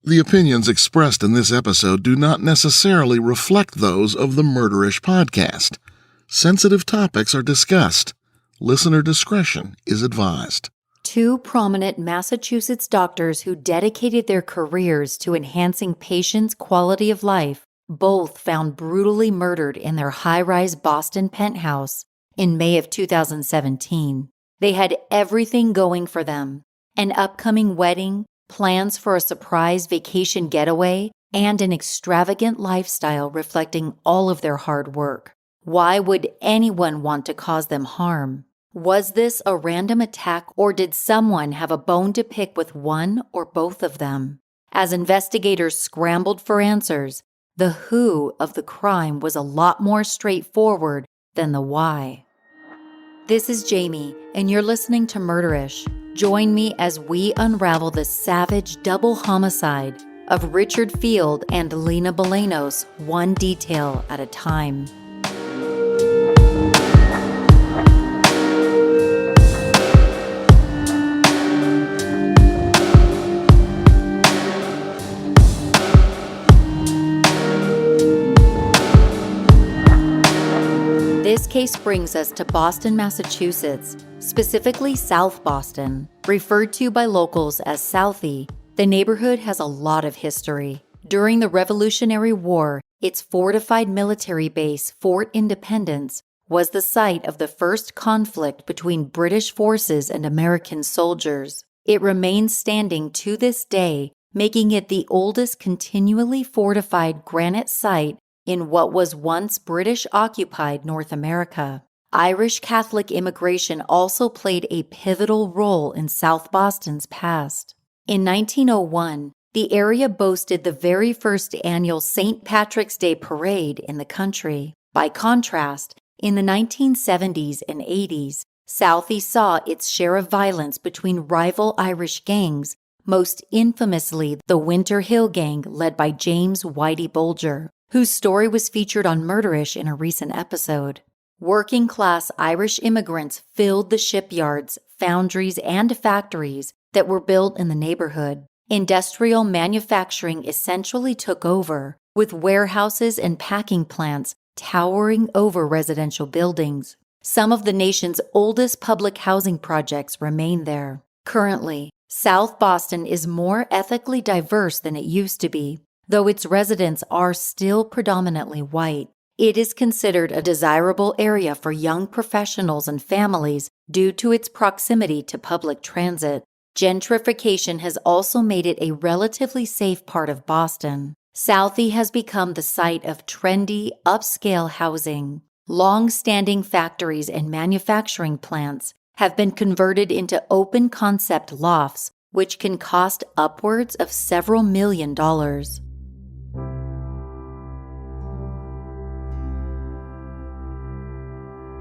The opinions expressed in this episode do not necessarily reflect those of the Murderish podcast. Sensitive topics are discussed. Listener discretion is advised. Two prominent Massachusetts doctors who dedicated their careers to enhancing patients' quality of life both found brutally murdered in their high-rise Boston penthouse in May of 2017. They had everything going for them: an upcoming wedding, plans for a surprise vacation getaway, and an extravagant lifestyle reflecting all of their hard work. Why would anyone want to cause them harm? Was this a random attack, or did someone have a bone to pick with one or both of them? As investigators scrambled for answers, the who of the crime was a lot more straightforward than the why. This is Jamie, and you're listening to Murderish. Join me as we unravel the savage double homicide of Richard Field and Lena Bolanos, one detail at a time. This case brings us to Boston, Massachusetts, specifically South Boston. Referred to by locals as Southie, the neighborhood has a lot of history. During the Revolutionary War, its fortified military base, Fort Independence, was the site of the first conflict between British forces and American soldiers. It remains standing to this day, making it the oldest continually fortified granite site in what was once British-occupied North America. Irish Catholic immigration also played a pivotal role in South Boston's past. In 1901, the area boasted the very first annual St. Patrick's Day parade in the country. By contrast, in the 1970s and 80s, Southie saw its share of violence between rival Irish gangs, most infamously the Winter Hill Gang led by James Whitey Bulger, whose story was featured on Murderish in a recent episode. Working-class Irish immigrants filled the shipyards, foundries, and factories that were built in the neighborhood. Industrial manufacturing essentially took over, with warehouses and packing plants towering over residential buildings. Some of the nation's oldest public housing projects remain there. Currently, South Boston is more ethnically diverse than it used to be, though its residents are still predominantly white. It is considered a desirable area for young professionals and families due to its proximity to public transit. Gentrification has also made it a relatively safe part of Boston. Southie has become the site of trendy, upscale housing. Long-standing factories and manufacturing plants have been converted into open-concept lofts, which can cost upwards of several $1 million.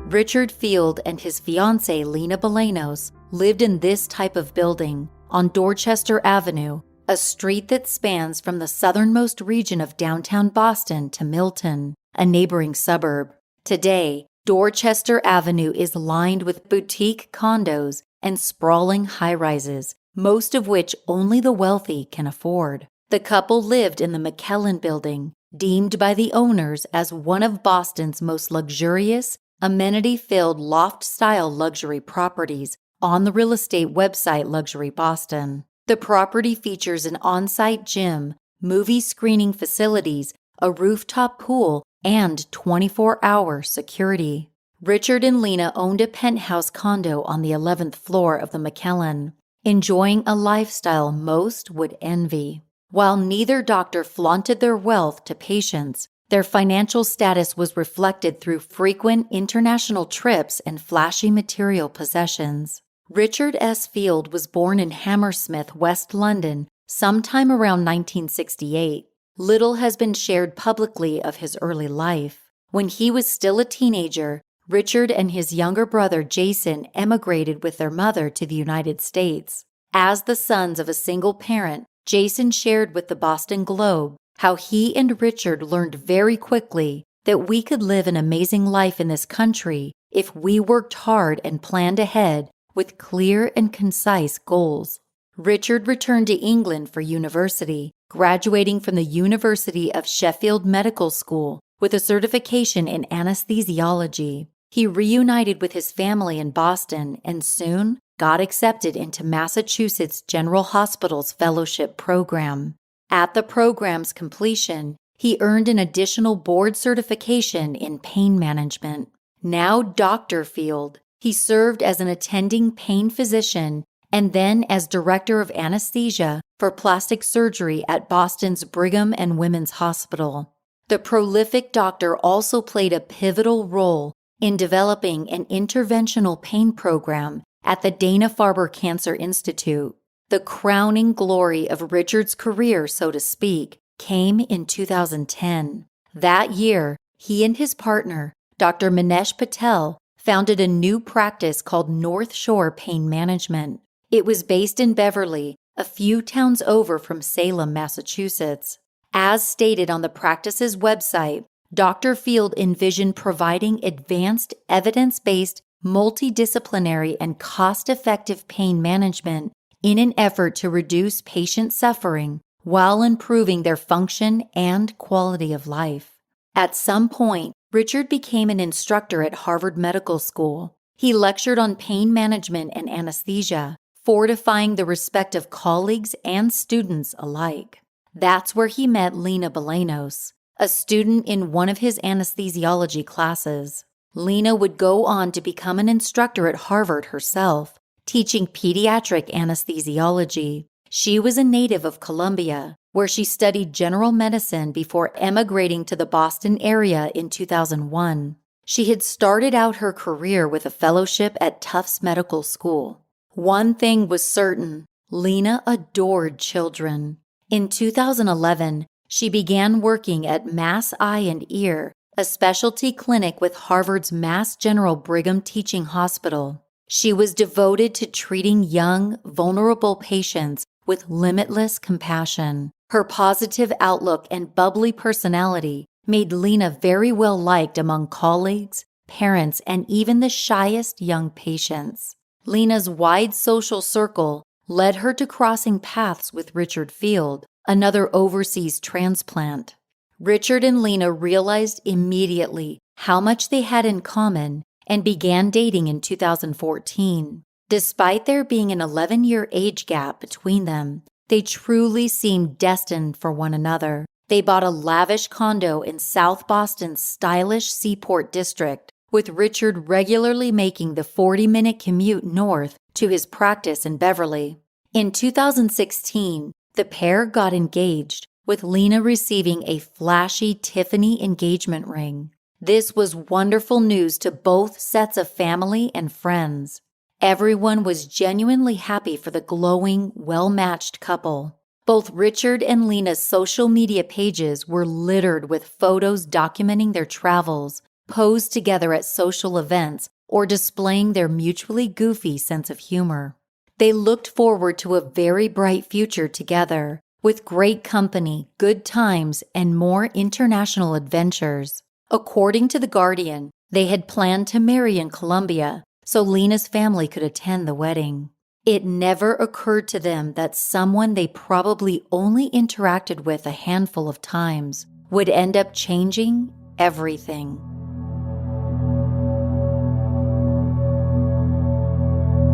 Richard Field and his fiancée Lena Bolanos lived in this type of building on Dorchester Avenue, a street that spans from the southernmost region of downtown Boston to Milton, a neighboring suburb. Today, Dorchester Avenue is lined with boutique condos and sprawling high-rises, most of which only the wealthy can afford. The couple lived in the MacAllen building, deemed by the owners as one of Boston's most luxurious, amenity-filled loft-style luxury properties on the real estate website Luxury Boston. The property features an on-site gym, movie screening facilities, a rooftop pool, and 24-hour security. Richard and Lena owned a penthouse condo on the 11th floor of the MacAllen, enjoying a lifestyle most would envy. While neither doctor flaunted their wealth to patients, their financial status was reflected through frequent international trips and flashy material possessions. Richard S. Field was born in Hammersmith, West London, sometime around 1968. Little has been shared publicly of his early life. When he was still a teenager, Richard and his younger brother Jason emigrated with their mother to the United States. As the sons of a single parent, Jason shared with the Boston Globe how he and Richard learned very quickly that we could live an amazing life in this country if we worked hard and planned ahead with clear and concise goals. Richard returned to England for university, graduating from the University of Sheffield Medical School with a certification in anesthesiology. He reunited with his family in Boston and soon got accepted into Massachusetts General Hospital's fellowship program. At the program's completion, he earned an additional board certification in pain management. Now Dr. Field, he served as an attending pain physician and then as director of anesthesia for plastic surgery at Boston's Brigham and Women's Hospital. The prolific doctor also played a pivotal role in developing an interventional pain program at the Dana-Farber Cancer Institute. The crowning glory of Richard's career, so to speak, came in 2010. That year, he and his partner, Dr. Manesh Patel, founded a new practice called North Shore Pain Management. It was based in Beverly, a few towns over from Salem, Massachusetts. As stated on the practice's website, Dr. Field envisioned providing advanced, evidence-based, multidisciplinary, and cost-effective pain management in an effort to reduce patient suffering while improving their function and quality of life. At some point, Richard became an instructor at Harvard Medical School. He lectured on pain management and anesthesia, fortifying the respect of colleagues and students alike. That's where he met Lena Bolanos, a student in one of his anesthesiology classes. Lena would go on to become an instructor at Harvard herself, teaching pediatric anesthesiology. She was a native of Columbia, where she studied general medicine before emigrating to the Boston area in 2001. She had started out her career with a fellowship at Tufts Medical School. One thing was certain, Lena adored children. In 2011, she began working at Mass Eye and Ear, a specialty clinic with Harvard's Mass General Brigham Teaching Hospital. She was devoted to treating young, vulnerable patients with limitless compassion. Her positive outlook and bubbly personality made Lena very well liked among colleagues, parents, and even the shyest young patients. Lena's wide social circle led her to crossing paths with Richard Field, another overseas transplant. Richard and Lena realized immediately how much they had in common and began dating in 2014. Despite there being an 11-year age gap between them, they truly seemed destined for one another. They bought a lavish condo in South Boston's stylish Seaport district, with Richard regularly making the 40-minute commute north to his practice in Beverly. In 2016, the pair got engaged, with Lena receiving a flashy Tiffany engagement ring. This was wonderful news to both sets of family and friends. Everyone was genuinely happy for the glowing, well-matched couple. Both Richard and Lena's social media pages were littered with photos documenting their travels, posed together at social events, or displaying their mutually goofy sense of humor. They looked forward to a very bright future together, with great company, good times, and more international adventures. According to The Guardian, they had planned to marry in Colombia, so Lena's family could attend the wedding. It never occurred to them that someone they probably only interacted with a handful of times would end up changing everything.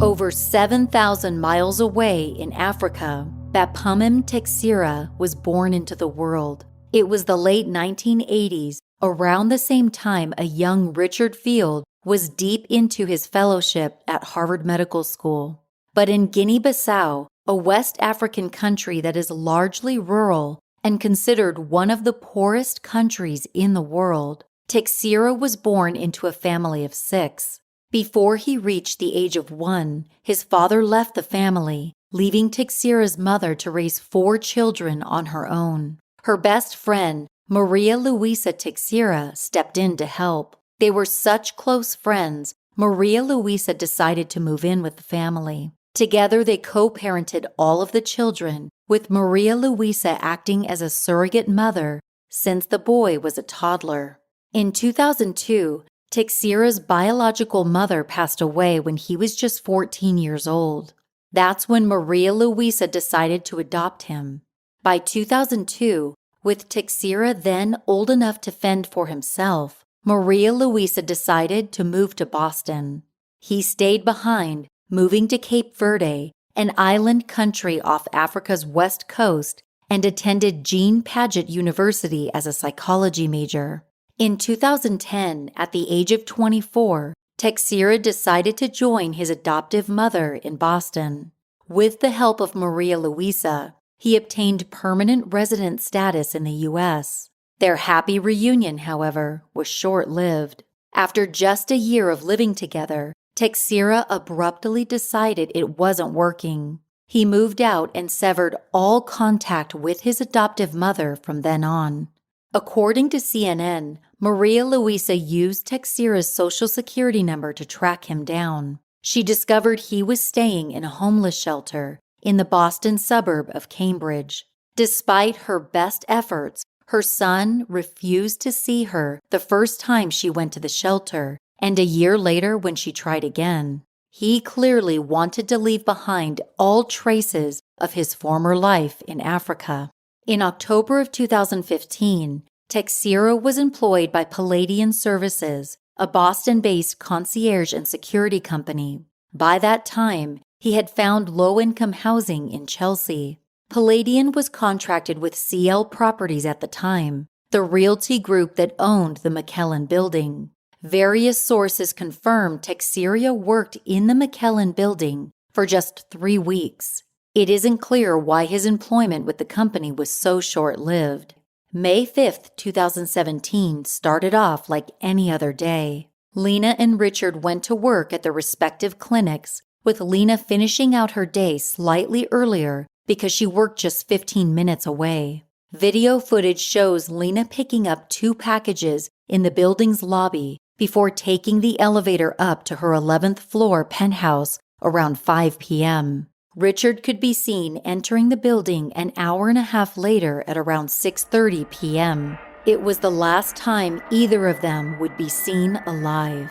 Over 7,000 miles away in Africa, Bapumim Texira was born into the world. It was the late 1980s, around the same time a young Richard Field was deep into his fellowship at Harvard Medical School. But in Guinea-Bissau, a West African country that is largely rural and considered one of the poorest countries in the world, Texira was born into a family of 6. Before he reached the age of 1, his father left the family, leaving Texira's mother to raise 4 children on her own. Her best friend, Maria Luisa Texira, stepped in to help. They were such close friends, Maria Luisa decided to move in with the family. Together, they co-parented all of the children, with Maria Luisa acting as a surrogate mother since the boy was a toddler. In 2002, Texira's biological mother passed away when he was just 14 years old. That's when Maria Luisa decided to adopt him. By 2002, with Teixeira then old enough to fend for himself, Maria Luisa decided to move to Boston. He stayed behind, moving to Cape Verde, an island country off Africa's west coast, and attended Jean Paget University as a psychology major. In 2010, at the age of 24, Teixeira decided to join his adoptive mother in Boston. With the help of Maria Luisa, he obtained permanent resident status in the U.S. Their happy reunion, however, was short-lived. After just a year of living together, Teixeira abruptly decided it wasn't working. He moved out and severed all contact with his adoptive mother from then on. According to CNN, Maria Luisa used Teixeira's social security number to track him down. She discovered he was staying in a homeless shelter in the Boston suburb of Cambridge. Despite her best efforts, her son refused to see her the first time she went to the shelter, and a year later when she tried again. He clearly wanted to leave behind all traces of his former life in Africa. In October of 2015, Teixeira was employed by Palladian Services, a Boston-based concierge and security company. By that time, he had found low-income housing in Chelsea. Palladian was contracted with CL Properties at the time, the realty group that owned the MacAllen building. Various sources confirmed Teixeira worked in the MacAllen building for just 3 weeks. It isn't clear why his employment with the company was so short-lived. May 5, 2017 started off like any other day. Lena and Richard went to work at their respective clinics, with Lena finishing out her day slightly earlier because she worked just 15 minutes away. Video footage shows Lena picking up 2 packages in the building's lobby before taking the elevator up to her 11th floor penthouse around 5 p.m. Richard could be seen entering the building an hour and a half later at around 6:30 p.m. It was the last time either of them would be seen alive.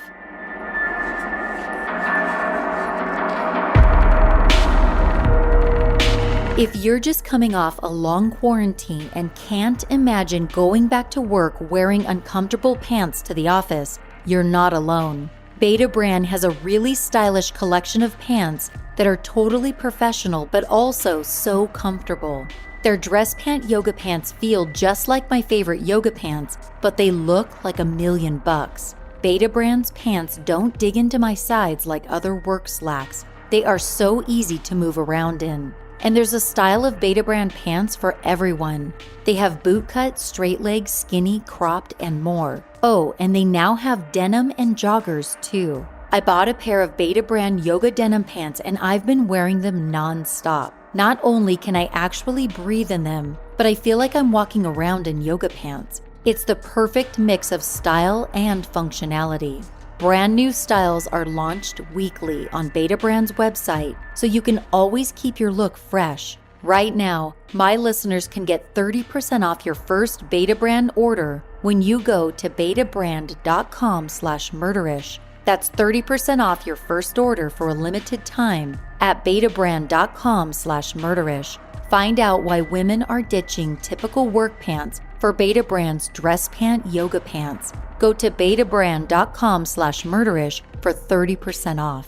If you're just coming off a long quarantine and can't imagine going back to work wearing uncomfortable pants to the office, you're not alone. Beta Brand has a really stylish collection of pants that are totally professional but also so comfortable. Their dress pant yoga pants feel just like my favorite yoga pants, but they look like $1,000,000. Beta Brand's pants don't dig into my sides like other work slacks. They are so easy to move around in. And there's a style of Beta Brand pants for everyone. They have bootcut, straight leg, skinny, cropped, and more. Oh, and they now have denim and joggers too. I bought a pair of Beta Brand yoga denim pants and I've been wearing them non-stop. Not only can I actually breathe in them, but I feel like I'm walking around in yoga pants. It's the perfect mix of style and functionality. Brand new styles are launched weekly on Beta Brand's website, so you can always keep your look fresh. Right now, my listeners can get 30% off your first Beta Brand order when you go to betabrand.com/murderish. That's 30% off your first order for a limited time at betabrand.com/murderish. Find out why women are ditching typical work pants for Beta Brand's dress pant yoga pants. Go to betabrand.com/murderish for 30% off.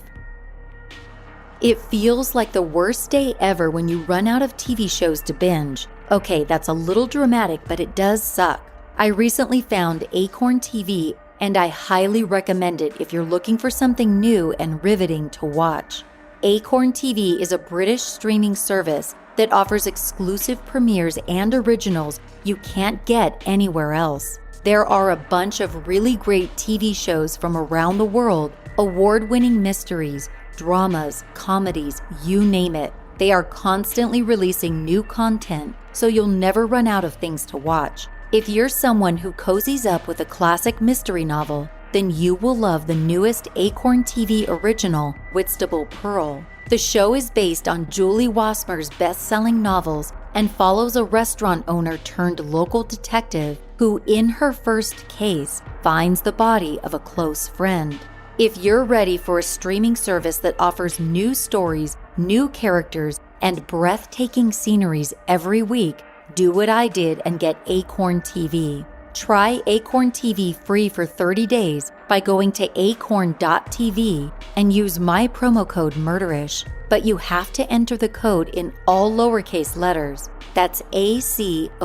It feels like the worst day ever when you run out of TV shows to binge. Okay, that's a little dramatic, but it does suck. I recently found Acorn TV, and I highly recommend it if you're looking for something new and riveting to watch. Acorn TV is a British streaming service that offers exclusive premieres and originals you can't get anywhere else. There are a bunch of really great TV shows from around the world, award-winning mysteries, dramas, comedies, you name it. They are constantly releasing new content, so you'll never run out of things to watch. If you're someone who cozies up with a classic mystery novel, then you will love the newest Acorn TV original, Whitstable Pearl. The show is based on Julie Wasmer's best-selling novels and follows a restaurant owner turned local detective who, in her first case, finds the body of a close friend. If you're ready for a streaming service that offers new stories, new characters, and breathtaking sceneries every week, do what I did and get Acorn TV. Try Acorn TV free for 30 days by going to acorn.tv and use my promo code MURDERISH. But you have to enter the code in all lowercase letters. That's ACORN.TV,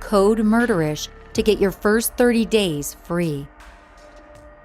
code MURDERISH, to get your first 30 days free.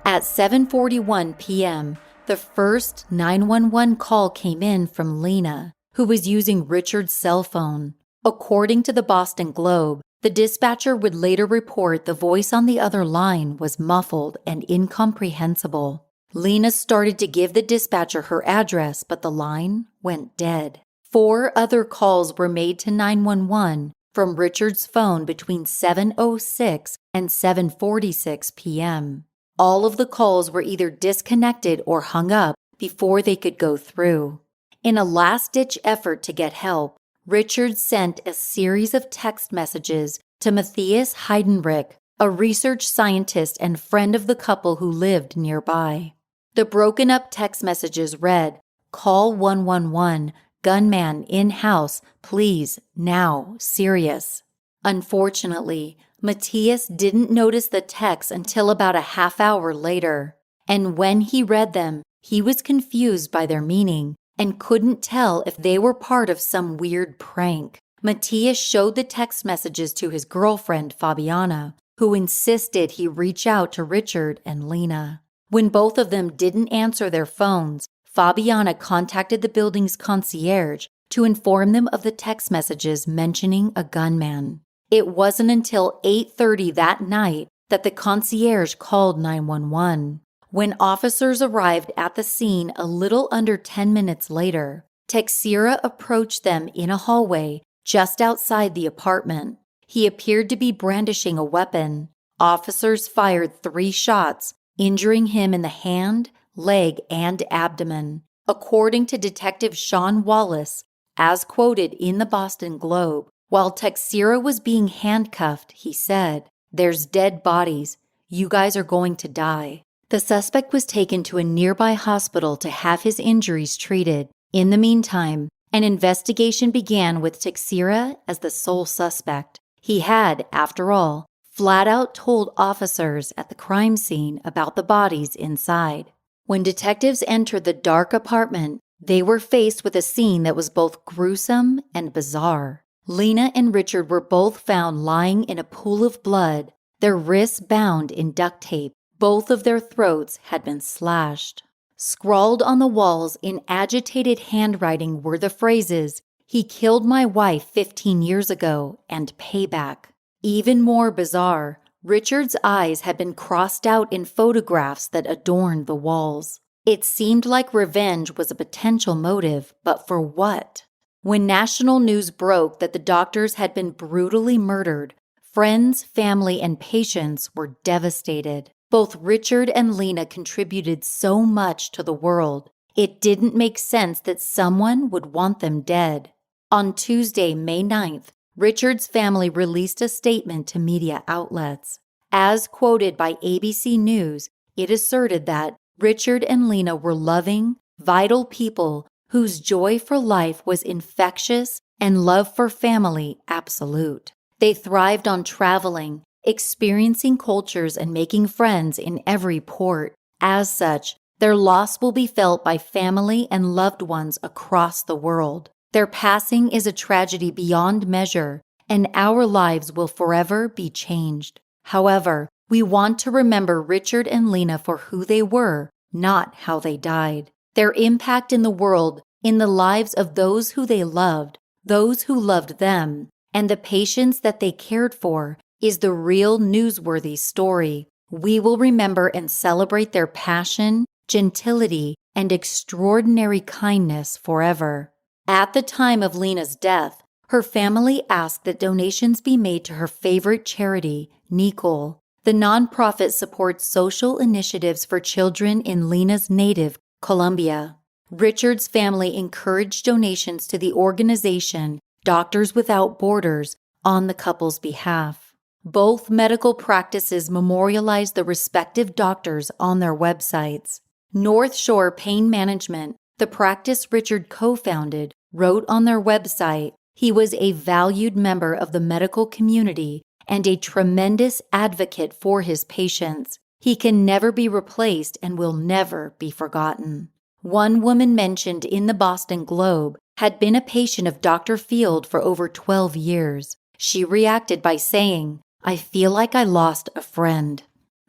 At 7:41 p.m., the first 911 call came in from Lena, who was using Richard's cell phone. According to the Boston Globe, the dispatcher would later report the voice on the other line was muffled and incomprehensible. Lena started to give the dispatcher her address, but the line went dead. 4 other calls were made to 911 from Richard's phone between 7:06 and 7:46 p.m. All of the calls were either disconnected or hung up before they could go through. In a last-ditch effort to get help, Richard sent a series of text messages to Matthias Heidenreich, a research scientist and friend of the couple who lived nearby. The broken-up text messages read, "Call 111, gunman in-house, please, now, serious." Unfortunately, Matthias didn't notice the texts until about a half hour later, and when he read them, he was confused by their meaning and couldn't tell if they were part of some weird prank. Matthias showed the text messages to his girlfriend, Fabiana, who insisted he reach out to Richard and Lena. When both of them didn't answer their phones, Fabiana contacted the building's concierge to inform them of the text messages mentioning a gunman. It wasn't until 8:30 that night that the concierge called 911. When officers arrived at the scene a little under 10 minutes later, Teixeira approached them in a hallway just outside the apartment. He appeared to be brandishing a weapon. Officers fired 3 shots, injuring him in the hand, leg, and abdomen. According to Detective Sean Wallace, as quoted in the Boston Globe, while Teixeira was being handcuffed, he said, "There's dead bodies. You guys are going to die." The suspect was taken to a nearby hospital to have his injuries treated. In the meantime, an investigation began with Teixeira as the sole suspect. He had, after all, flat out told officers at the crime scene about the bodies inside. When detectives entered the dark apartment, they were faced with a scene that was both gruesome and bizarre. Lena and Richard were both found lying in a pool of blood, their wrists bound in duct tape. Both of their throats had been slashed. Scrawled on the walls in agitated handwriting were the phrases, "He killed my wife 15 years ago," and "payback." Even more bizarre, Richard's eyes had been crossed out in photographs that adorned the walls. It seemed like revenge was a potential motive, but for what? When national news broke that the doctors had been brutally murdered, friends, family, and patients were devastated. Both Richard and Lena contributed so much to the world. It didn't make sense that someone would want them dead. On Tuesday, May 9th, Richard's family released a statement to media outlets. As quoted by ABC News, it asserted that Richard and Lena were loving, vital people whose joy for life was infectious and love for family absolute. They thrived on traveling, experiencing cultures, and making friends in every port. As such, their loss will be felt by family and loved ones across the world. Their passing is a tragedy beyond measure, and our lives will forever be changed. However, we want to remember Richard and Lena for who they were, not how they died. Their impact in the world, in the lives of those who they loved, those who loved them, and the patients that they cared for, is the real newsworthy story. We will remember and celebrate their passion, gentility, and extraordinary kindness forever. At the time of Lena's death, her family asked that donations be made to her favorite charity, Nicole. The nonprofit supports social initiatives for children in Lena's native, Colombia. Richard's family encouraged donations to the organization Doctors Without Borders on the couple's behalf. Both medical practices memorialized the respective doctors on their websites. North Shore Pain Management, the practice Richard co-founded, wrote on their website, he was a valued member of the medical community and a tremendous advocate for his patients. He can never be replaced and will never be forgotten. One woman mentioned in the Boston Globe had been a patient of Dr. Field for over 12 years. She reacted by saying, "I feel like I lost a friend."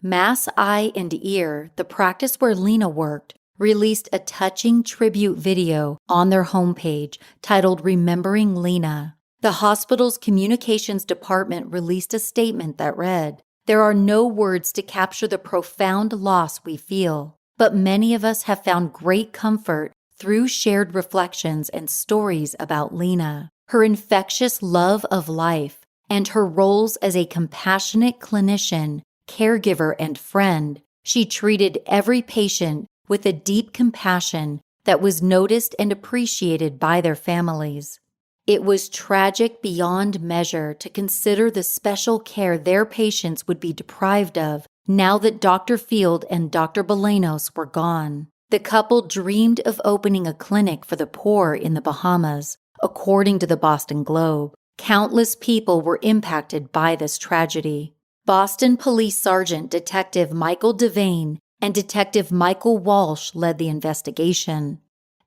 Mass Eye and Ear, the practice where Lena worked, released a touching tribute video on their homepage titled Remembering Lena. The hospital's communications department released a statement that read, "There are no words to capture the profound loss we feel, but many of us have found great comfort through shared reflections and stories about Lena, her infectious love of life, and her roles as a compassionate clinician, caregiver, and friend. She treated every patient with a deep compassion that was noticed and appreciated by their families. It was tragic beyond measure to consider the special care their patients would be deprived of now that Dr. Field and Dr. Bolanos were gone. The couple dreamed of opening a clinic for the poor in the Bahamas, according to the Boston Globe. Countless people were impacted by this tragedy. Boston Police Sergeant Detective Michael Devane and Detective Michael Walsh led the investigation.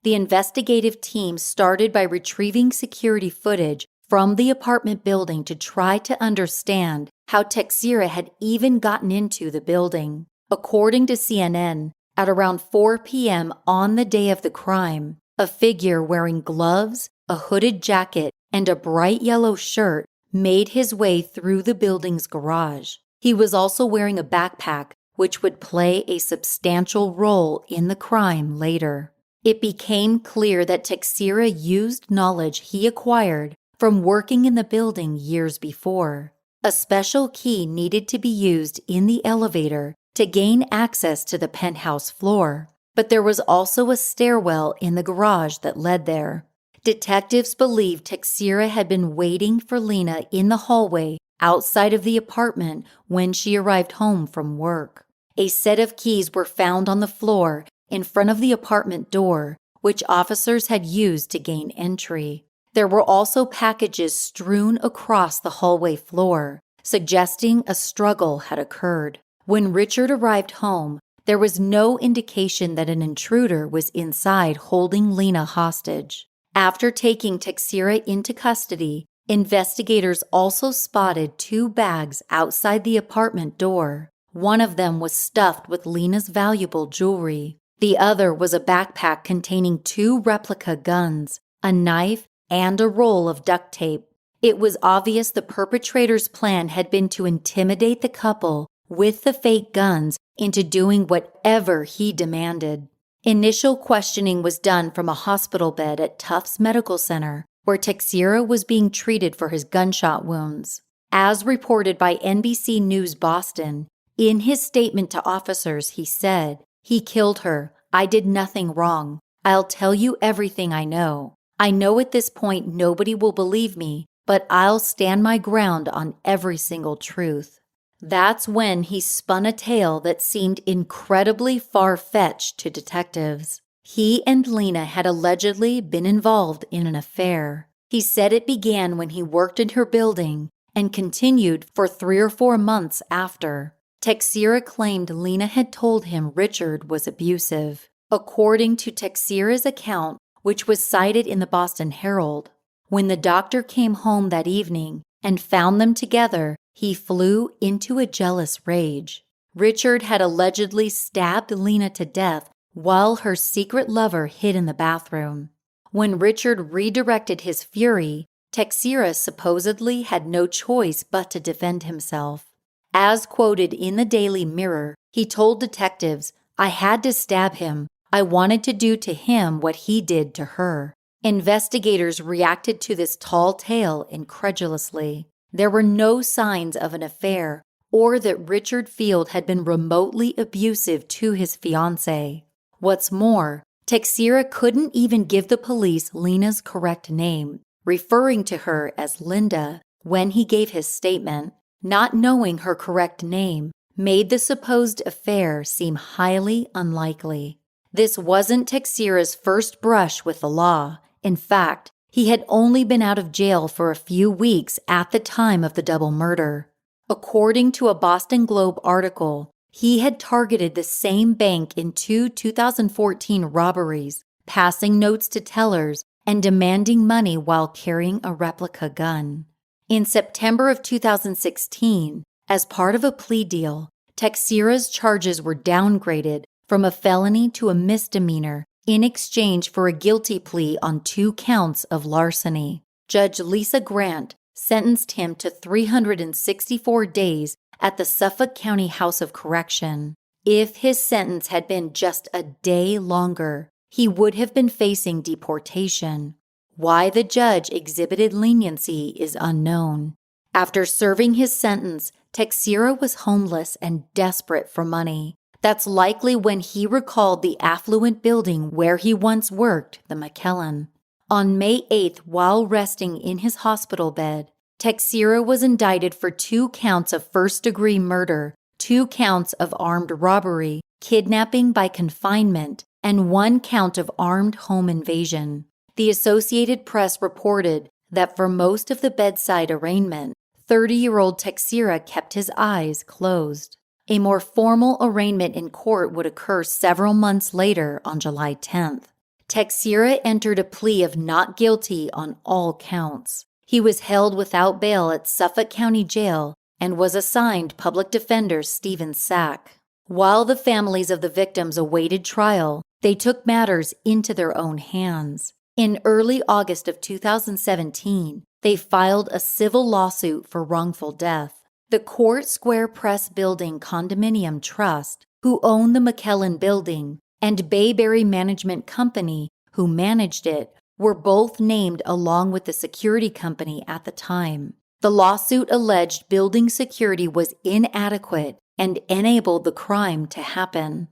The investigative team started by retrieving security footage from the apartment building to try to understand how Teixeira had even gotten into the building. According to CNN, at around 4 p.m. on the day of the crime, a figure wearing gloves, a hooded jacket, and a bright yellow shirt made his way through the building's garage. He was also wearing a backpack, which would play a substantial role in the crime later. It became clear that Teixeira used knowledge he acquired from working in the building years before. A special key needed to be used in the elevator to gain access to the penthouse floor, but there was also a stairwell in the garage that led there. Detectives believed Teixeira had been waiting for Lena in the hallway outside of the apartment when she arrived home from work. A set of keys were found on the floor in front of the apartment door, which officers had used to gain entry. There were also packages strewn across the hallway floor, suggesting a struggle had occurred. When Richard arrived home, there was no indication that an intruder was inside holding Lena hostage. After taking Teixeira into custody, investigators also spotted 2 bags outside the apartment door. One of them was stuffed with Lena's valuable jewelry. The other was a backpack containing 2 replica guns, a knife, and a roll of duct tape. It was obvious the perpetrator's plan had been to intimidate the couple with the fake guns into doing whatever he demanded. Initial questioning was done from a hospital bed at Tufts Medical Center, where Teixeira was being treated for his gunshot wounds. As reported by NBC News Boston, in his statement to officers, he said, "He killed her. I did nothing wrong. I'll tell you everything I know. I know at this point nobody will believe me, but I'll stand my ground on every single truth." That's when he spun a tale that seemed incredibly far-fetched to detectives. He and Lena had allegedly been involved in an affair. He said it began when he worked in her building and continued for 3 or 4 months after. Teixeira claimed Lena had told him Richard was abusive. According to Teixeira's account, which was cited in the Boston Herald, when the doctor came home that evening and found them together, he flew into a jealous rage. Richard had allegedly stabbed Lena to death while her secret lover hid in the bathroom. When Richard redirected his fury, Teixeira supposedly had no choice but to defend himself. As quoted in the Daily Mirror, he told detectives, "I had to stab him. I wanted to do to him what he did to her." Investigators reacted to this tall tale incredulously. There were no signs of an affair or that Richard Field had been remotely abusive to his fiancée. What's more, Teixeira couldn't even give the police Lena's correct name, referring to her as Linda when he gave his statement. Not knowing her correct name made the supposed affair seem highly unlikely. This wasn't Teixeira's first brush with the law. In fact, he had only been out of jail for a few weeks at the time of the double murder. According to a Boston Globe article, he had targeted the same bank in two 2014 robberies, passing notes to tellers and demanding money while carrying a replica gun. In September of 2016, as part of a plea deal, Teixeira's charges were downgraded from a felony to a misdemeanor in exchange for a guilty plea on 2 counts of larceny. Judge Lisa Grant sentenced him to 364 days at the Suffolk County House of Correction. If his sentence had been just a day longer, he would have been facing deportation. Why the judge exhibited leniency is unknown. After serving his sentence, Teixeira was homeless and desperate for money. That's likely when he recalled the affluent building where he once worked, the MacAllen. On May 8th, while resting in his hospital bed, Teixeira was indicted for 2 counts of first-degree murder, 2 counts of armed robbery, kidnapping by confinement, and 1 count of armed home invasion. The Associated Press reported that for most of the bedside arraignment, 30-year-old Teixeira kept his eyes closed. A more formal arraignment in court would occur several months later on July 10th. Teixeira entered a plea of not guilty on all counts. He was held without bail at Suffolk County Jail and was assigned public defender Stephen Sack. While the families of the victims awaited trial, they took matters into their own hands. In early August of 2017, they filed a civil lawsuit for wrongful death. The Court Square Press Building Condominium Trust, who owned the MacAllen building, and Bayberry Management Company, who managed it, were both named along with the security company at the time. The lawsuit alleged building security was inadequate and enabled the crime to happen.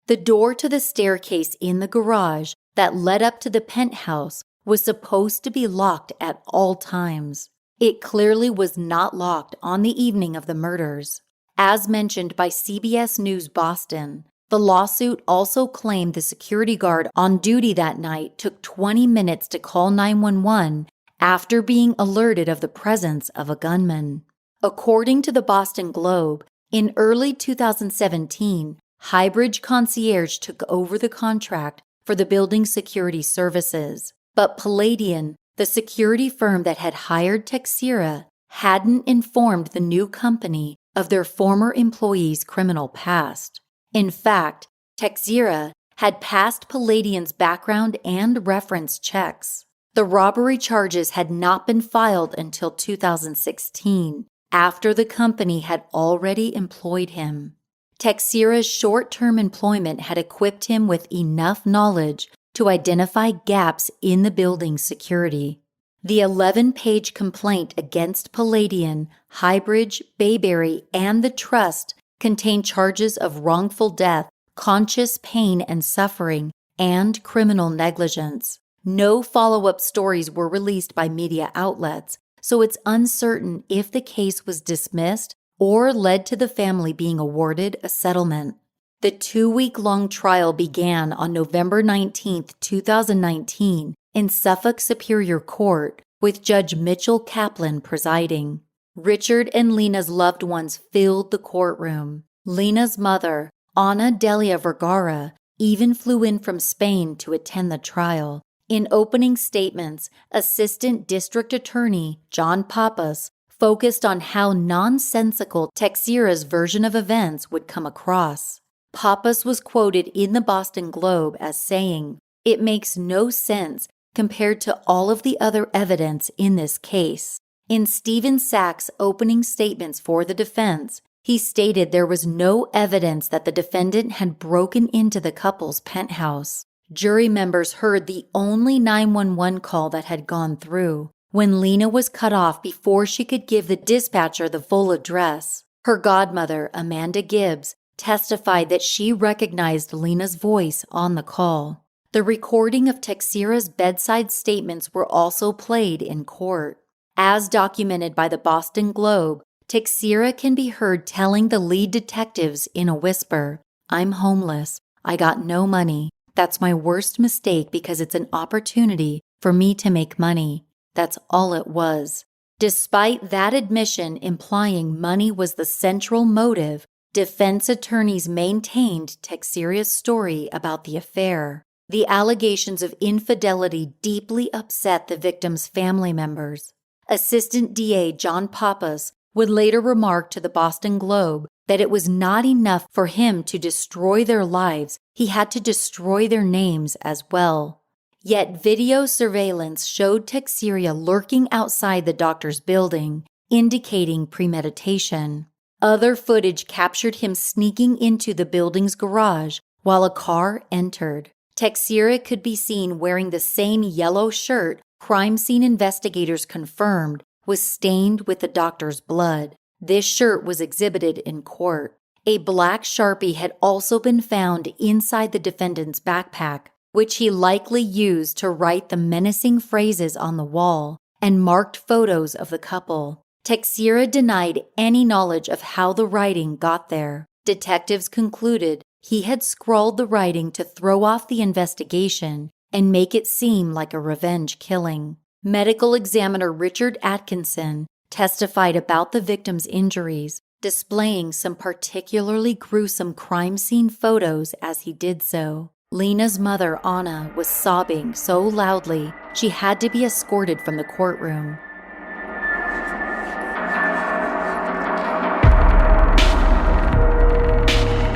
The door to the staircase in the garage that led up to the penthouse was supposed to be locked at all times. It clearly was not locked on the evening of the murders. As mentioned by CBS News Boston, the lawsuit also claimed the security guard on duty that night took 20 minutes to call 911 after being alerted of the presence of a gunman. According to the Boston Globe, in early 2017, Highbridge Concierge took over the contract for the building's security services, but Palladian, the security firm that had hired Teixeira, hadn't informed the new company of their former employee's criminal past. In fact, Teixeira had passed Palladian's background and reference checks. The robbery charges had not been filed until 2016, after the company had already employed him. Teixeira's short-term employment had equipped him with enough knowledge to identify gaps in the building's security. The 11-page complaint against Palladian, Highbridge, Bayberry, and the Trust contained charges of wrongful death, conscious pain and suffering, and criminal negligence. No follow-up stories were released by media outlets, so it's uncertain if the case was dismissed or led to the family being awarded a settlement. The 2-week-long trial began on November 19, 2019, in Suffolk Superior Court, with Judge Mitchell Kaplan presiding. Richard and Lena's loved ones filled the courtroom. Lena's mother, Ana Delia Vergara, even flew in from Spain to attend the trial. In opening statements, Assistant District Attorney John Pappas focused on how nonsensical Teixeira's version of events would come across. Pappas was quoted in the Boston Globe as saying, "It makes no sense compared to all of the other evidence in this case." In Stephen Sack's opening statements for the defense, he stated there was no evidence that the defendant had broken into the couple's penthouse. Jury members heard the only 911 call that had gone through, when Lena was cut off before she could give the dispatcher the full address. Her godmother, Amanda Gibbs, testified that she recognized Lena's voice on the call. The recording of Teixeira's bedside statements were also played in court. As documented by the Boston Globe, Teixeira can be heard telling the lead detectives in a whisper, "I'm homeless. I got no money. That's my worst mistake because it's an opportunity for me to make money. That's all it was. Despite that admission implying money was the central motive, defense attorneys maintained Teixeira's story about the affair. The allegations of infidelity deeply upset the victim's family members. Assistant DA John Pappas would later remark to the Boston Globe that it was not enough for him to destroy their lives, he had to destroy their names as well. Yet video surveillance showed Teixeira lurking outside the doctor's building, indicating premeditation. Other footage captured him sneaking into the building's garage while a car entered. Teixeira could be seen wearing the same yellow shirt crime scene investigators confirmed was stained with the doctor's blood. This shirt was exhibited in court. A black Sharpie had also been found inside the defendant's backpack, which he likely used to write the menacing phrases on the wall and marked photos of the couple. Teixeira denied any knowledge of how the writing got there. Detectives concluded he had scrawled the writing to throw off the investigation and make it seem like a revenge killing. Medical examiner Richard Atkinson testified about the victim's injuries, displaying some particularly gruesome crime scene photos as he did so. Lena's mother, Anna, was sobbing so loudly she had to be escorted from the courtroom.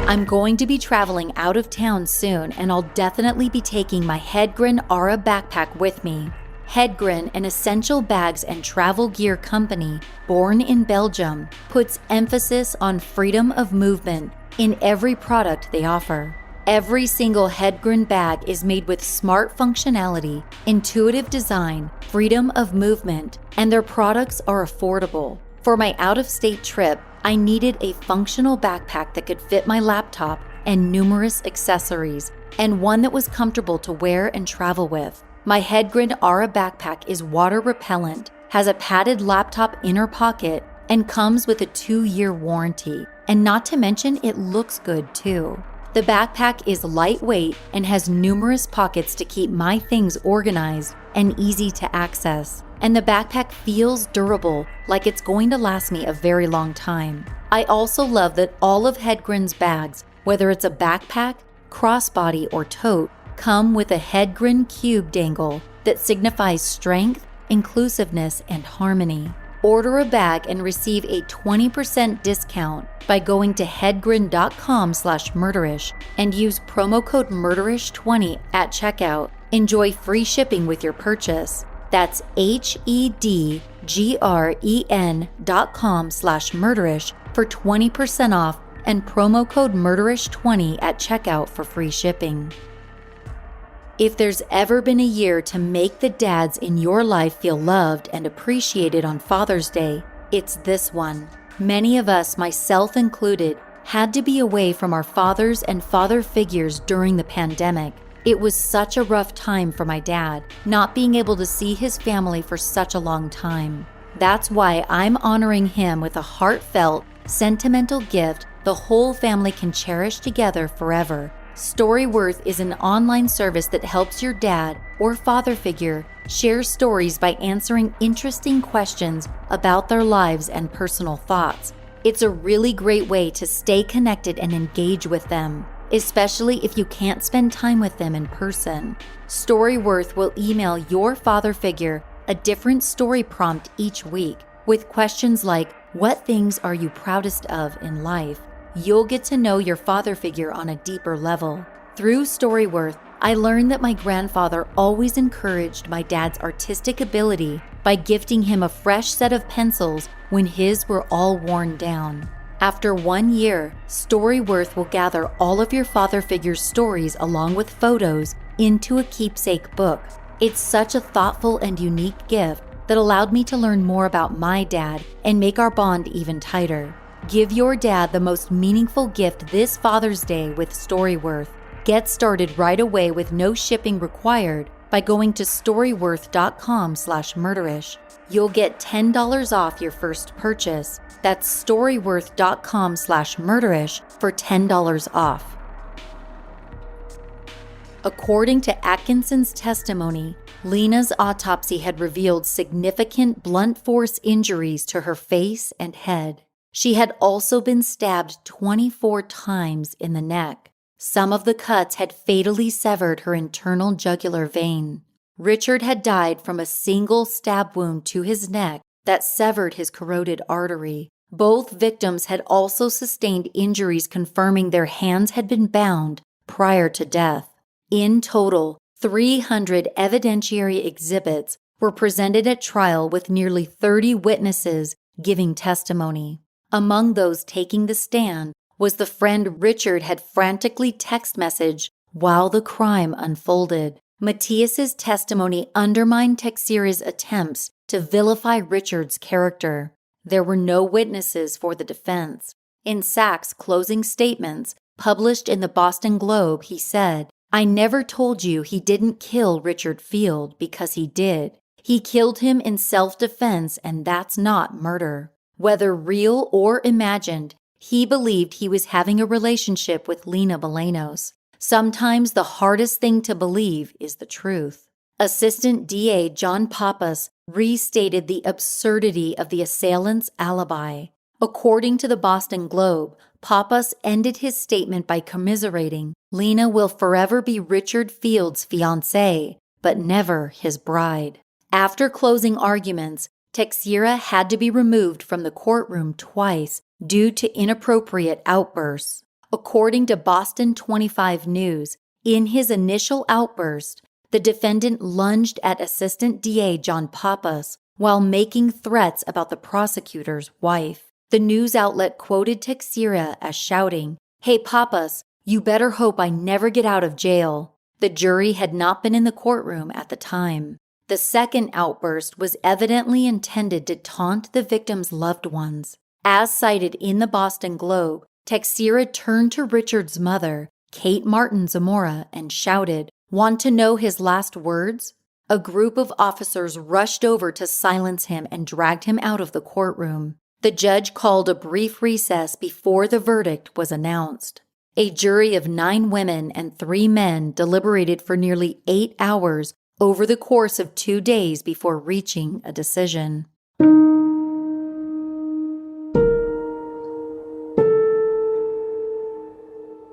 I'm going to be traveling out of town soon, and I'll definitely be taking my Hedgren Aura backpack with me. Hedgren, an essential bags and travel gear company born in Belgium, puts emphasis on freedom of movement in every product they offer. Every single Hedgren bag is made with smart functionality, intuitive design, freedom of movement, and their products are affordable. For my out-of-state trip, I needed a functional backpack that could fit my laptop and numerous accessories, and one that was comfortable to wear and travel with. My Hedgren Aura backpack is water repellent, has a padded laptop inner pocket, and comes with a 2-year warranty. And not to mention, it looks good too. The backpack is lightweight and has numerous pockets to keep my things organized and easy to access. And the backpack feels durable, like it's going to last me a very long time. I also love that all of Hedgren's bags, whether it's a backpack, crossbody, or tote, come with a Hedgren cube dangle that signifies strength, inclusiveness, and harmony. Order a bag and receive a 20% discount by going to hedgren.com/murderish and use promo code MURDERISH20 at checkout. Enjoy free shipping with your purchase. That's hedgren.com/murderish for 20% off and promo code MURDERISH20 at checkout for free shipping. If there's ever been a year to make the dads in your life feel loved and appreciated on Father's Day, it's this one. Many of us, myself included, had to be away from our fathers and father figures during the pandemic. It was such a rough time for my dad, not being able to see his family for such a long time. That's why I'm honoring him with a heartfelt, sentimental gift the whole family can cherish together forever. StoryWorth is an online service that helps your dad or father figure share stories by answering interesting questions about their lives and personal thoughts. It's a really great way to stay connected and engage with them, especially if you can't spend time with them in person. StoryWorth will email your father figure a different story prompt each week with questions like, what things are you proudest of in life? You'll get to know your father figure on a deeper level. Through StoryWorth, I learned that my grandfather always encouraged my dad's artistic ability by gifting him a fresh set of pencils when his were all worn down. After 1 year, StoryWorth will gather all of your father figure's stories along with photos into a keepsake book. It's such a thoughtful and unique gift that allowed me to learn more about my dad and make our bond even tighter. Give your dad the most meaningful gift this Father's Day with StoryWorth. Get started right away with no shipping required by going to storyworth.com/murderish. You'll get $10 off your first purchase. That's storyworth.com/murderish for $10 off. According to Atkinson's testimony, Lena's autopsy had revealed significant blunt force injuries to her face and head. She had also been stabbed 24 times in the neck. Some of the cuts had fatally severed her internal jugular vein. Richard had died from a single stab wound to his neck that severed his carotid artery. Both victims had also sustained injuries confirming their hands had been bound prior to death. In total, 300 evidentiary exhibits were presented at trial with nearly 30 witnesses giving testimony. Among those taking the stand was the friend Richard had frantically text messaged while the crime unfolded. Matthias's testimony undermined Teixeira's attempts to vilify Richard's character. There were no witnesses for the defense. In Sachs' closing statements, published in the Boston Globe, he said, "I never told you he didn't kill Richard Field because he did. He killed him in self-defense, and that's not murder." Whether real or imagined, he believed he was having a relationship with Lena Bolanos. Sometimes the hardest thing to believe is the truth. Assistant DA John Pappas restated the absurdity of the assailant's alibi. According to the Boston Globe, Pappas ended his statement by commiserating, "Lena will forever be Richard Field's fiancée, but never his bride." After closing arguments, Teixeira had to be removed from the courtroom twice due to inappropriate outbursts. According to Boston 25 News, in his initial outburst, the defendant lunged at Assistant DA John Pappas while making threats about the prosecutor's wife. The news outlet quoted Teixeira as shouting, "Hey Pappas, you better hope I never get out of jail." The jury had not been in the courtroom at the time. The second outburst was evidently intended to taunt the victim's loved ones. As cited in the Boston Globe, Teixeira turned to Richard's mother, Kate Martin Zamora, and shouted, "Want to know his last words?" A group of officers rushed over to silence him and dragged him out of the courtroom. The judge called a brief recess before the verdict was announced. A jury of 9 women and 3 men deliberated for nearly 8 hours over the course of 2 days before reaching a decision.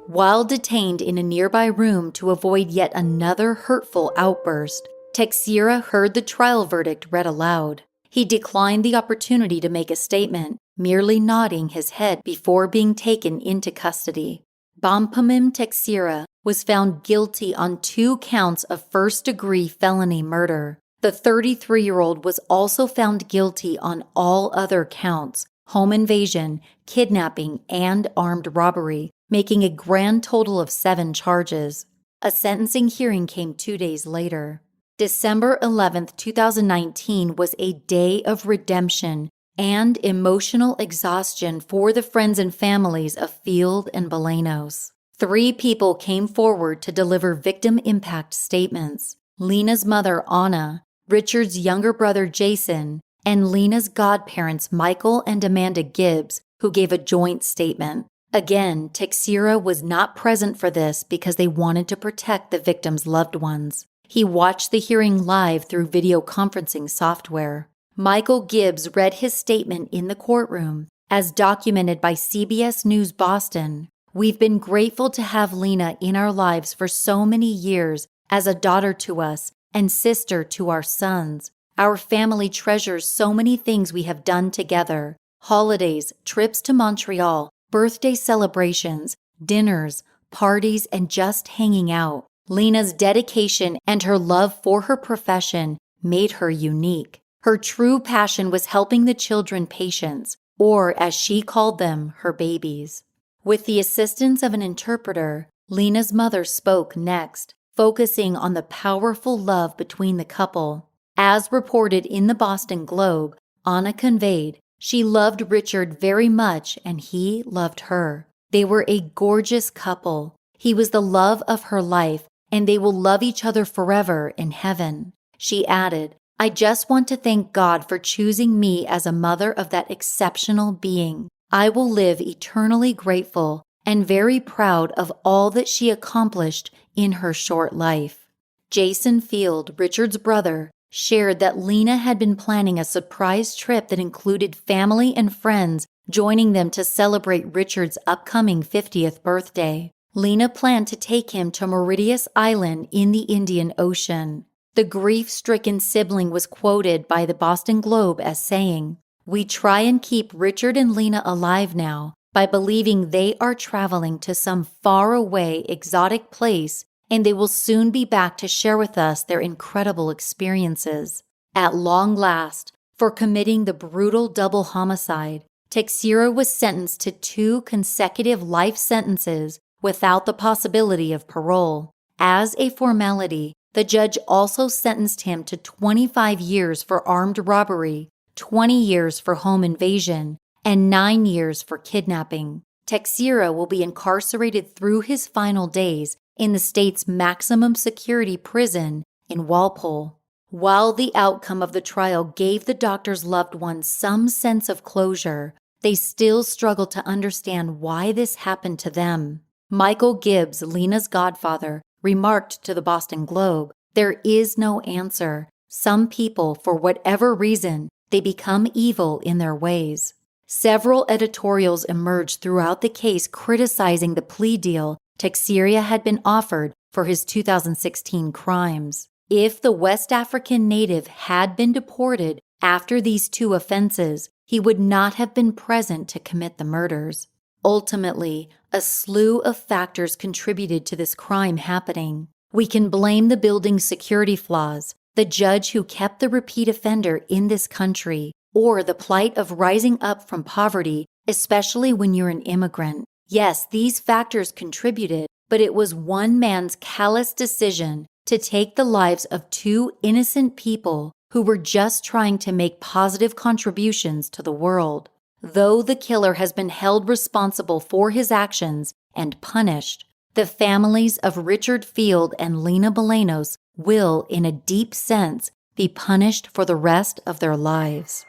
While detained in a nearby room to avoid yet another hurtful outburst, Teixeira heard the trial verdict read aloud. He declined the opportunity to make a statement, merely nodding his head before being taken into custody. Bampamim Teixeira was found guilty on 2 counts of first-degree felony murder. The 33-year-old was also found guilty on all other counts: home invasion, kidnapping, and armed robbery, making a grand total of 7 charges. A sentencing hearing came 2 days later. December 11, 2019 was a day of redemption and emotional exhaustion for the friends and families of Field and Bolanos. 3 people came forward to deliver victim impact statements: Lena's mother, Anna, Richard's younger brother, Jason, and Lena's godparents, Michael and Amanda Gibbs, who gave a joint statement. Again, Teixeira was not present for this because they wanted to protect the victims' loved ones. He watched the hearing live through video conferencing software. Michael Gibbs read his statement in the courtroom, as documented by CBS News Boston. "We've been grateful to have Lena in our lives for so many years as a daughter to us and sister to our sons. Our family treasures so many things we have done together: holidays, trips to Montreal, birthday celebrations, dinners, parties, and just hanging out. Lena's dedication and her love for her profession made her unique. Her true passion was helping the children patients, or as she called them, her babies." With the assistance of an interpreter, Lena's mother spoke next, focusing on the powerful love between the couple. As reported in the Boston Globe, Anna conveyed, "She loved Richard very much and he loved her. They were a gorgeous couple. He was the love of her life, and they will love each other forever in heaven." She added, "I just want to thank God for choosing me as a mother of that exceptional being. I will live eternally grateful and very proud of all that she accomplished in her short life. Jason Field, Richard's brother, shared that Lena had been planning a surprise trip that included family and friends joining them to celebrate Richard's upcoming 50th birthday. Lena planned to take him to Mauritius Island in the Indian Ocean. The grief-stricken sibling was quoted by the Boston Globe as saying, "We try and keep Richard and Lena alive now by believing they are traveling to some faraway, exotic place, and they will soon be back to share with us their incredible experiences." At long last, for committing the brutal double homicide, Teixeira was sentenced to 2 consecutive life sentences without the possibility of parole. As a formality, the judge also sentenced him to 25 years for armed robbery, 20 years for home invasion, and 9 years for kidnapping. Teixeira will be incarcerated through his final days in the state's maximum security prison in Walpole. While the outcome of the trial gave the doctor's loved ones some sense of closure, they still struggled to understand why this happened to them. Michael Gibbs, Lena's godfather, remarked to the Boston Globe, "There is no answer. Some people, for whatever reason, they become evil in their ways." Several editorials emerged throughout the case criticizing the plea deal Teixeira had been offered for his 2016 crimes. If the West African native had been deported after these 2 offenses, he would not have been present to commit the murders. Ultimately, a slew of factors contributed to this crime happening. We can blame the building's security flaws, the judge who kept the repeat offender in this country, or the plight of rising up from poverty, especially when you're an immigrant. Yes, these factors contributed, but it was one man's callous decision to take the lives of 2 innocent people who were just trying to make positive contributions to the world. Though the killer has been held responsible for his actions and punished, the families of Richard Field and Lena Bolanos will, in a deep sense, be punished for the rest of their lives.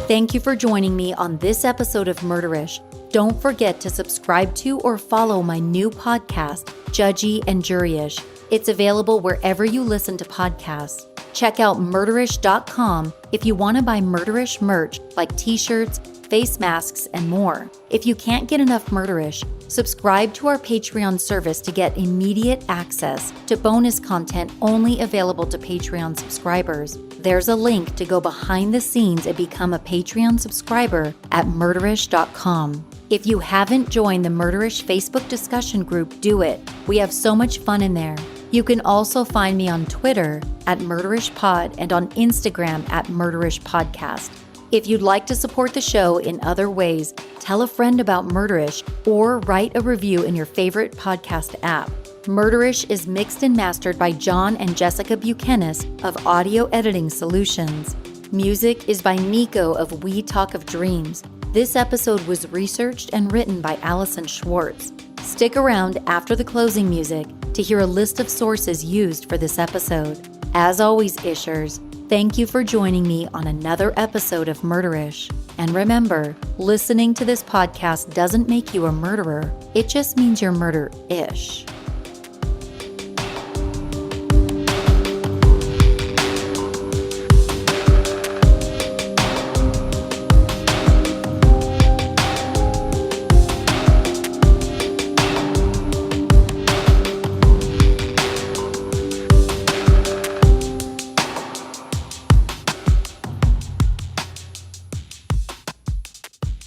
Thank you for joining me on this episode of Murderish. Don't forget to subscribe to or follow my new podcast, Judgy and Juryish. It's available wherever you listen to podcasts. Check out murderish.com if you want to buy Murderish merch like t-shirts, face masks, and more. If you can't get enough Murderish, subscribe to our Patreon service to get immediate access to bonus content only available to Patreon subscribers. There's a link to go behind the scenes and become a Patreon subscriber at murderish.com. If you haven't joined the Murderish Facebook discussion group, do it. We have so much fun in there. You can also find me on Twitter at MurderishPod and on Instagram at MurderishPodcast. If you'd like to support the show in other ways, tell a friend about Murderish or write a review in your favorite podcast app. Murderish is mixed and mastered by John and Jessica Buchanan of Audio Editing Solutions. Music is by Nico of We Talk of Dreams. This episode was researched and written by Alison Schwartz. Stick around after the closing music to hear a list of sources used for this episode. As always, Ishers, thank you for joining me on another episode of Murderish. And remember, listening to this podcast doesn't make you a murderer. It just means you're murder-ish.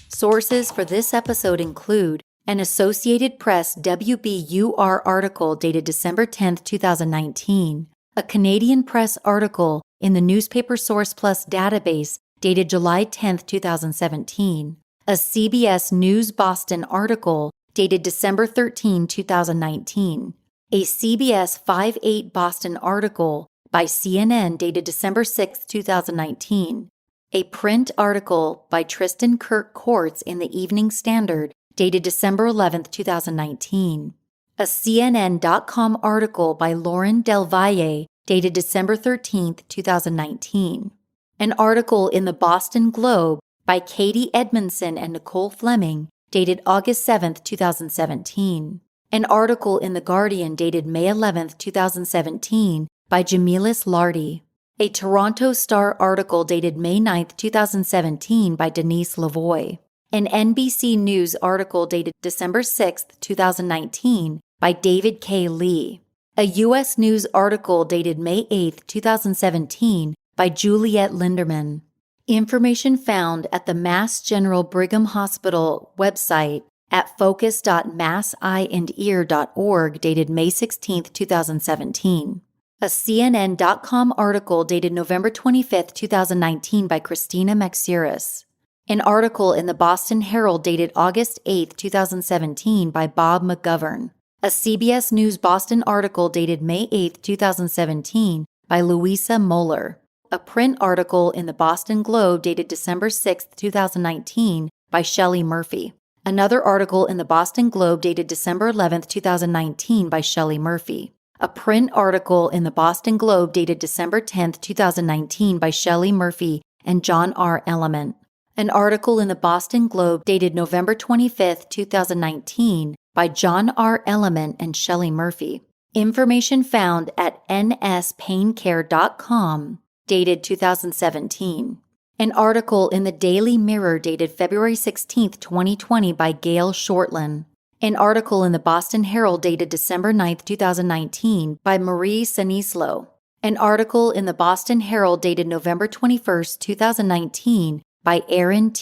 Sources for this episode include an Associated Press WBUR article dated December 10, 2019, a Canadian Press article in the Newspaper Source Plus database dated July 10, 2017, a CBS News Boston article dated December 13, 2019, a CBS 5/8 Boston article by CNN dated December 6, 2019, a print article by Tristan Kirk Courts in the Evening Standard dated December 11, 2019, a CNN.com article by Lauren Del Valle dated December 13, 2019, an article in the Boston Globe by Katie Edmondson and Nicole Fleming, dated August 7, 2017. An article in The Guardian dated May 11, 2017, by Jamilis Lardy. A Toronto Star article dated May 9, 2017, by Denise Lavoie. An NBC News article dated December 6, 2019, by David K. Lee. A U.S. News article dated May 8, 2017, by Juliette Linderman. Information found at the Mass General Brigham Hospital website at focus.masseyeandear.org dated May 16, 2017. A CNN.com article dated November 25, 2019 by Christina Maxiris. An article in the Boston Herald dated August 8, 2017 by Bob McGovern. A CBS News Boston article dated May 8, 2017 by Louisa Moeller. A print article in the Boston Globe dated December 6, 2019 by Shelley Murphy. Another article in the Boston Globe dated December 11, 2019 by Shelley Murphy. A print article in the Boston Globe dated December 10, 2019 by Shelley Murphy and John R. Element. An article in the Boston Globe dated November 25, 2019 by John R. Element and Shelley Murphy. Information found at nspain.care.com dated 2017. An article in the Daily Mirror dated February 16, 2020 by Gail Shortland. An article in the Boston Herald dated December 9, 2019 by Marie Sanislo. An article in the Boston Herald dated November 21, 2019 by Aaron T.